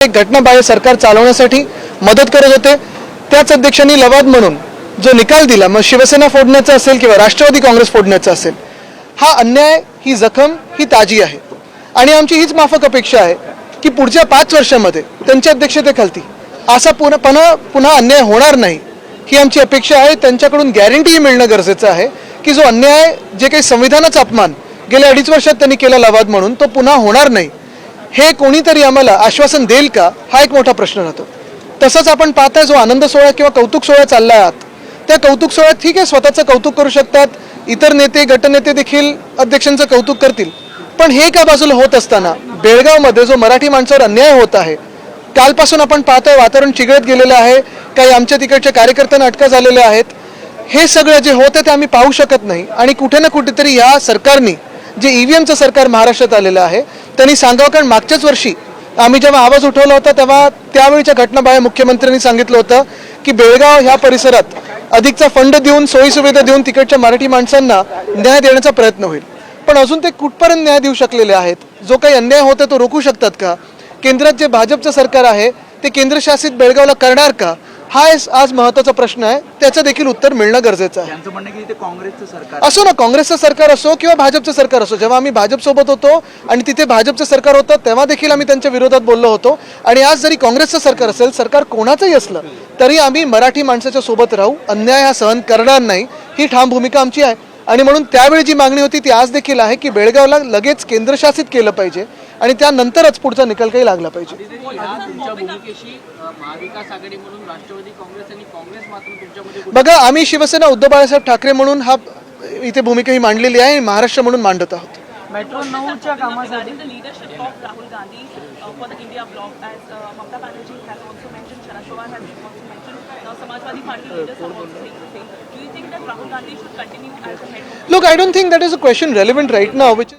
एक घटनाबाह्य सरकार चालवण्यासाठी मदत करत होते। त्याच अध्यक्षांनी लवाद म्हणून जो निकाल दिला, मग शिवसेना फोडण्याचा असेल किंवा राष्ट्रवादी काँग्रेस फोडण्याचा असेल, हा अन्याय, ही जखम ही ताजी आहे आणि आमची हीच माफक अपेक्षा आहे की पुढच्या 5 वर्षांमध्ये त्यांच्या अध्यक्षतेखाली असा पुन्हा अन्याय होणार नाही, ही आमची अपेक्षा आहे। त्यांच्याकडून गॅरंटी मिळणं गरजेचं आहे की जो अन्याय, जे काही संविधानाचा अपमान गेल्या 2.5 वर्षात त्यांनी केला लवाद म्हणून, तो पुन्हा होणार नाही, हे कोणीतरी आम्हाला आश्वासन देईल का, हा एक मोठा प्रश्न राहतो। तसंच आपण पाहता, जो आनंद सोहळा किंवा कौतुक सोहळा चालला आहे, त्या कौतुक सोहळ्यात ठीक आहे, स्वतःचं कौतुक करू शकतात, इतर नेते गटनेते देखील अध्यक्षांचं कौतुक करतील, पण हे का बाजूला होत असताना बेळगावमध्ये जो मराठी माणसावर अन्याय होत आहे, कालपासून आपण पाहतोय वातावरण चिघळत गेलेलं आहे, काही आमच्या तिकडच्या कार्यकर्त्यांना अटका झालेल्या आहेत, हे सगळं जे होतं ते आम्ही पाहू शकत नाही। आणि कुठे ना कुठेतरी या सरकारने, जे ईव्हीएमचं सरकार महाराष्ट्रात आलेलं आहे, त्यांनी सांगावं, कारण मागच्याच वर्षी आम्ही जेव्हा आवाज उठवला होता तेव्हा त्यावेळीच्या घटनाबाह्य मुख्यमंत्र्यांनी सांगितलं होतं की बेळगाव ह्या परिसरात अधिकचा फंड देऊन, सोयीसुविधा देऊन तिकडच्या मराठी माणसांना न्याय देण्याचा प्रयत्न होईल, पण अजून ते कुठपर्यंत न्याय देऊ शकलेले आहेत? जो काही अन्याय होता तो रोखू शकतात का? केंद्रात जे भाजपचं सरकार आहे ते केंद्रशासित बेळगावला करणार का? हा आज महत्त्वाचा प्रश्न आहे, त्याचं देखील उत्तर मिळणं गरजेचं आहे। त्यांचं म्हणणं की ते काँग्रेसचं सरकार असो ना, काँग्रेसचं सरकार असो किंवा भाजपचं सरकार असो, जेव्हा आम्ही भाजपसोबत होतो आणि तिथे भाजपचं सरकार होतं तेव्हा देखील आम्ही त्यांच्या विरोधात बोललो होतो, आणि आज जरी काँग्रेसचं सरकार असेल, सरकार कोणाचंही असलं तरी आम्ही मराठी माणसाच्या सोबत राहू, अन्याय हा सहन करणार नाही, ही ठाम भूमिका आमची आहे। आणि म्हणून त्यावेळी जी मागणी होती ती आज देखील आहे की बेळगावला लगेच केंद्रशासित केलं पाहिजे आणि त्यानंतरच पुढचा निकाल काही लागला पाहिजे। बघा, आम्ही शिवसेना उद्धव बाळासाहेब ठाकरे म्हणून हा इथे भूमिका ही मांडलेली आहे, महाराष्ट्र म्हणून मांडत आहोत। मेट्रो 9च्या कामासाठी Look, I don't think that is a question relevant right now, which is